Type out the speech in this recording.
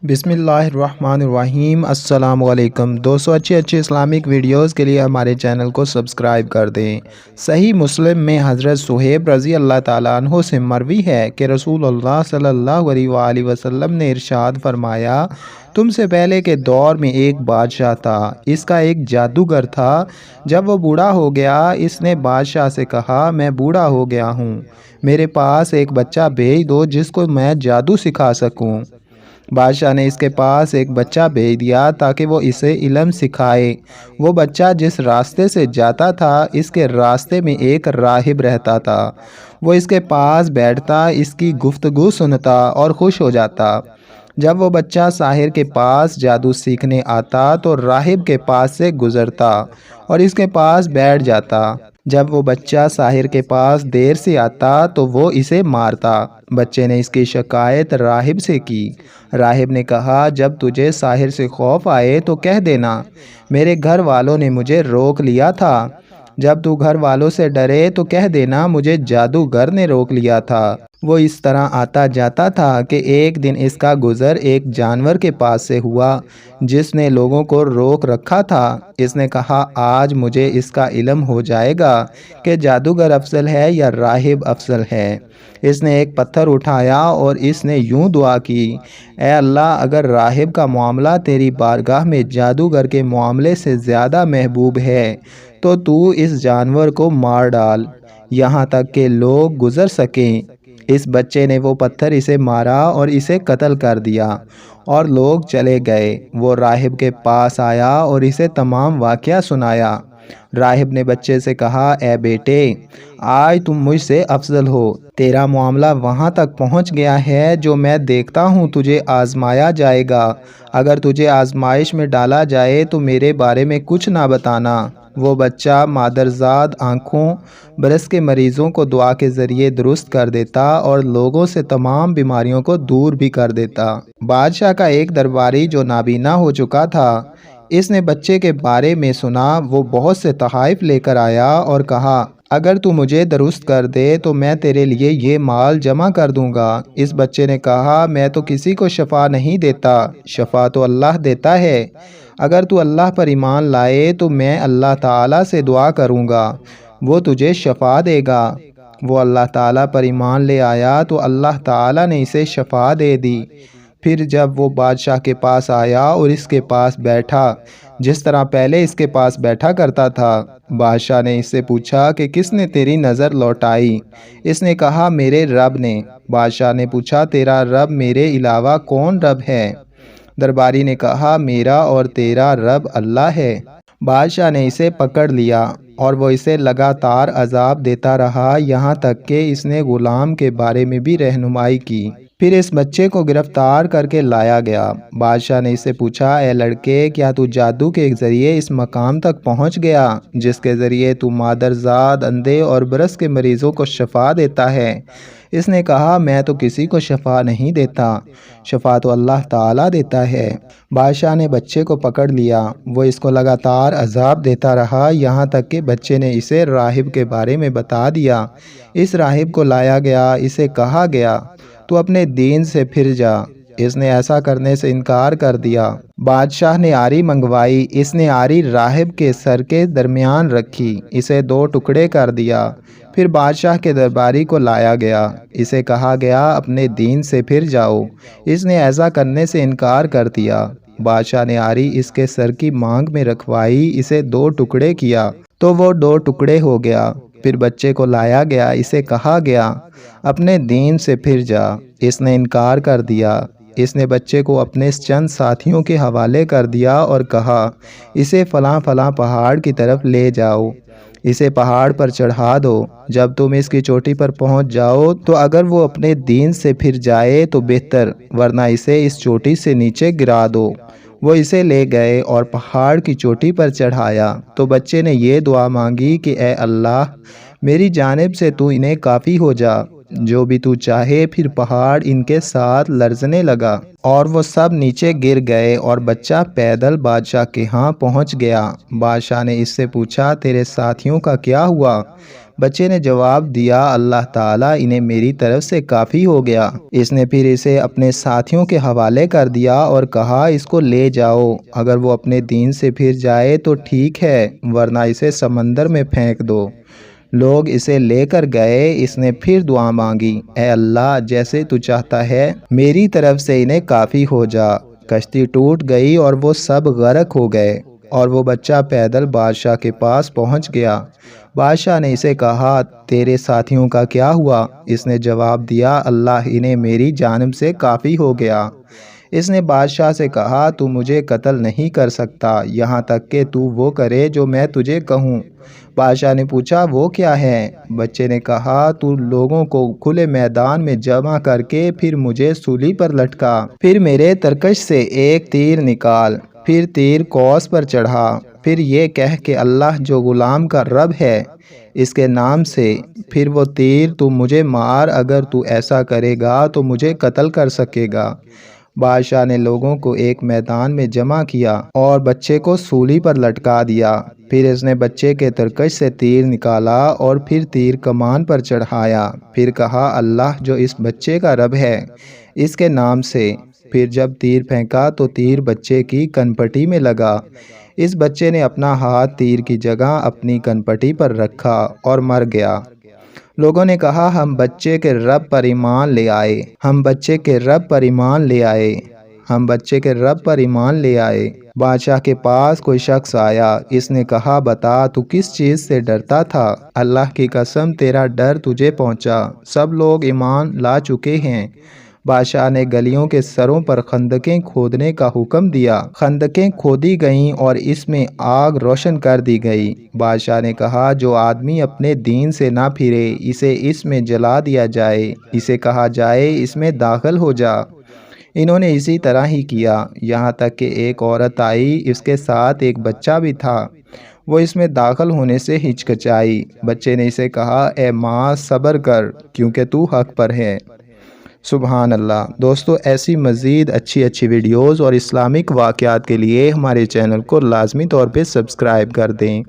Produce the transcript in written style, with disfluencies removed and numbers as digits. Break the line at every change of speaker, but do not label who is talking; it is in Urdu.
بسم اللہ الرحمن الرحیم۔ السلام علیکم دوستو، اچھے اسلامک ویڈیوز کے لیے ہمارے چینل کو سبسکرائب کر دیں۔ صحیح مسلم میں حضرت صہیب رضی اللہ تعالیٰ عنہ سے مروی ہے کہ رسول اللہ صلی اللہ علیہ وآلہ وسلم نے ارشاد فرمایا، تم سے پہلے کے دور میں ایک بادشاہ تھا، اس کا ایک جادوگر تھا۔ جب وہ بوڑھا ہو گیا، اس نے بادشاہ سے کہا، میں بوڑھا ہو گیا ہوں، میرے پاس ایک بچہ بھیج دو جس کو میں جادو سکھا سکوں۔ بادشاہ نے اس کے پاس ایک بچہ بھیج دیا تاکہ وہ اسے علم سکھائے۔ وہ بچہ جس راستے سے جاتا تھا، اس کے راستے میں ایک راہب رہتا تھا۔ وہ اس کے پاس بیٹھتا، اس کی گفتگو سنتا اور خوش ہو جاتا۔ جب وہ بچہ ساحر کے پاس جادو سیکھنے آتا تو راہب کے پاس سے گزرتا اور اس کے پاس بیٹھ جاتا۔ جب وہ بچہ ساحر کے پاس دیر سے آتا تو وہ اسے مارتا۔ بچے نے اس کی شکایت راہب سے کی۔ راہب نے کہا، جب تجھے ساحر سے خوف آئے تو کہہ دینا، میرے گھر والوں نے مجھے روک لیا تھا۔ جب تو گھر والوں سے ڈرے تو کہہ دینا، مجھے جادوگر نے روک لیا تھا۔ وہ اس طرح آتا جاتا تھا کہ ایک دن اس کا گزر ایک جانور کے پاس سے ہوا جس نے لوگوں کو روک رکھا تھا۔ اس نے کہا، آج مجھے اس کا علم ہو جائے گا کہ جادوگر افضل ہے یا راہب افضل ہے۔ اس نے ایک پتھر اٹھایا اور اس نے یوں دعا کی، اے اللہ، اگر راہب کا معاملہ تیری بارگاہ میں جادوگر کے معاملے سے زیادہ محبوب ہے تو اس جانور کو مار ڈال یہاں تک کہ لوگ گزر سکیں۔ اس بچے نے وہ پتھر اسے مارا اور اسے قتل کر دیا اور لوگ چلے گئے۔ وہ راہب کے پاس آیا اور اسے تمام واقعہ سنایا۔ راہب نے بچے سے کہا، اے بیٹے، آج تم مجھ سے افضل ہو، تیرا معاملہ وہاں تک پہنچ گیا ہے جو میں دیکھتا ہوں تجھے آزمایا جائے گا۔ اگر تجھے آزمائش میں ڈالا جائے تو میرے بارے میں کچھ نہ بتانا۔ وہ بچہ مادرزاد آنکھوں برس کے مریضوں کو دعا کے ذریعے درست کر دیتا اور لوگوں سے تمام بیماریوں کو دور بھی کر دیتا۔ بادشاہ کا ایک درباری جو نابینا ہو چکا تھا، اس نے بچے کے بارے میں سنا۔ وہ بہت سے تحائف لے کر آیا اور کہا، اگر تو مجھے درست کر دے تو میں تیرے لیے یہ مال جمع کر دوں گا۔ اس بچے نے کہا، میں تو کسی کو شفا نہیں دیتا، شفا تو اللہ دیتا ہے۔ اگر تو اللہ پر ایمان لائے تو میں اللہ تعالیٰ سے دعا کروں گا، وہ تجھے شفا دے گا۔ وہ اللہ تعالیٰ پر ایمان لے آیا تو اللہ تعالیٰ نے اسے شفا دے دی۔ پھر جب وہ بادشاہ کے پاس آیا اور اس کے پاس بیٹھا جس طرح پہلے اس کے پاس بیٹھا کرتا تھا، بادشاہ نے اس سے پوچھا کہ کس نے تیری نظر لوٹائی؟ اس نے کہا، میرے رب نے۔ بادشاہ نے پوچھا، تیرا رب میرے علاوہ کون رب ہے؟ درباری نے کہا، میرا اور تیرا رب اللہ ہے۔ بادشاہ نے اسے پکڑ لیا اور وہ اسے لگاتار عذاب دیتا رہا یہاں تک کہ اس نے غلام کے بارے میں بھی رہنمائی کی۔ پھر اس بچے کو گرفتار کر کے لایا گیا۔ بادشاہ نے اس سے پوچھا، اے لڑکے، کیا تو جادو کے ذریعے اس مقام تک پہنچ گیا جس کے ذریعے تو مادرزاد، اندھے اور برس کے مریضوں کو شفا دیتا ہے؟ اس نے کہا، میں تو کسی کو شفا نہیں دیتا، شفا تو اللہ تعالیٰ دیتا ہے۔ بادشاہ نے بچے کو پکڑ لیا۔ وہ اس کو لگاتار عذاب دیتا رہا یہاں تک کہ بچے نے اسے راہب کے بارے میں بتا دیا۔ اس راہب کو لایا گیا، اسے کہا گیا، تو اپنے دین سے پھر جا۔ اس نے ایسا کرنے سے انکار کر دیا۔ بادشاہ نے آری منگوائی، اس نے آری راہب کے سر کے درمیان رکھی، اسے 2 ٹکڑے کر دیا۔ پھر بادشاہ کے درباری کو لایا گیا، اسے کہا گیا، اپنے دین سے پھر جاؤ۔ اس نے ایسا کرنے سے انکار کر دیا۔ بادشاہ نے آری اس کے سر کی مانگ میں رکھوائی، اسے 2 ٹکڑے کیا تو وہ 2 ٹکڑے ہو گیا۔ پھر بچے کو لایا گیا، اسے کہا گیا، اپنے دین سے پھر جا۔ اس نے انکار کر دیا۔ اس نے بچے کو اپنے چند ساتھیوں کے حوالے کر دیا اور کہا، اسے فلاں فلاں پہاڑ کی طرف لے جاؤ، اسے پہاڑ پر چڑھا دو۔ جب تم اس کی چوٹی پر پہنچ جاؤ تو اگر وہ اپنے دین سے پھر جائے تو بہتر، ورنہ اسے اس چوٹی سے نیچے گرا دو۔ وہ اسے لے گئے اور پہاڑ کی چوٹی پر چڑھایا تو بچے نے یہ دعا مانگی کہ اے اللہ، میری جانب سے تو انہیں کافی ہو جا۔ جو بھی تو چاہے۔ پھر پہاڑ ان کے ساتھ لرزنے لگا اور وہ سب نیچے گر گئے اور بچہ پیدل بادشاہ کے ہاں پہنچ گیا۔ بادشاہ نے اس سے پوچھا تیرے ساتھیوں کا کیا ہوا؟ بچے نے جواب دیا اللہ تعالیٰ انہیں میری طرف سے کافی ہو گیا۔ اس نے پھر اسے اپنے ساتھیوں کے حوالے کر دیا اور کہا اس کو لے جاؤ، اگر وہ اپنے دین سے پھر جائے تو ٹھیک ہے ورنہ اسے سمندر میں پھینک دو۔ لوگ اسے لے کر گئے۔ اس نے پھر دعا مانگی اے اللہ جیسے تو چاہتا ہے میری طرف سے انہیں کافی ہو جا۔ کشتی ٹوٹ گئی اور وہ سب غرق ہو گئے اور وہ بچہ پیدل بادشاہ کے پاس پہنچ گیا۔ بادشاہ نے اسے کہا تیرے ساتھیوں کا کیا ہوا؟ اس نے جواب دیا اللہ انہیں میری جانب سے کافی ہو گیا۔ اس نے بادشاہ سے کہا تو مجھے قتل نہیں کر سکتا یہاں تک کہ تو وہ کرے جو میں تجھے کہوں۔ بادشاہ نے پوچھا وہ کیا ہے؟ بچے نے کہا تو لوگوں کو کھلے میدان میں جمع کر کے پھر مجھے سولی پر لٹکا، پھر میرے ترکش سے ایک تیر نکال، پھر تیر قوس پر چڑھا، پھر یہ کہہ کہ اللہ جو غلام کا رب ہے اس کے نام سے، پھر وہ تیر تو مجھے مار، اگر تو ایسا کرے گا تو مجھے قتل کر سکے گا۔ بادشاہ نے لوگوں کو ایک میدان میں جمع کیا اور بچے کو سولی پر لٹکا دیا۔ پھر اس نے بچے کے ترکش سے تیر نکالا اور پھر تیر کمان پر چڑھایا، پھر کہا اللہ جو اس بچے کا رب ہے اس کے نام سے، پھر جب تیر پھینکا تو تیر بچے کی کنپٹی میں لگا۔ اس بچے نے اپنا ہاتھ تیر کی جگہ اپنی کنپٹی پر رکھا اور مر گیا۔ لوگوں نے کہا ہم بچے کے رب پر ایمان لے آئے، ہم بچے کے رب پر ایمان لے آئے، ہم بچے کے رب پر ایمان لے آئے۔ بادشاہ کے پاس کوئی شخص آیا، اس نے کہا بتا تو کس چیز سے ڈرتا تھا؟ اللہ کی قسم تیرا ڈر تجھے پہنچا، سب لوگ ایمان لا چکے ہیں۔ بادشاہ نے گلیوں کے سروں پر خندقیں کھودنے کا حکم دیا۔ خندقیں کھودی گئیں اور اس میں آگ روشن کر دی گئی۔ بادشاہ نے کہا جو آدمی اپنے دین سے نہ پھرے اسے اس میں جلا دیا جائے، اسے کہا جائے اس میں داخل ہو جا۔ انہوں نے اسی طرح ہی کیا، یہاں تک کہ ایک عورت آئی، اس کے ساتھ ایک بچہ بھی تھا، وہ اس میں داخل ہونے سے ہچکچائی۔ بچے نے اسے کہا اے ماں صبر کر کیونکہ تو حق پر ہے۔ سبحان اللہ۔ دوستو ایسی مزید اچھی ویڈیوز اور اسلامک واقعات کے لیے ہمارے چینل کو لازمی طور پہ سبسکرائب کر دیں۔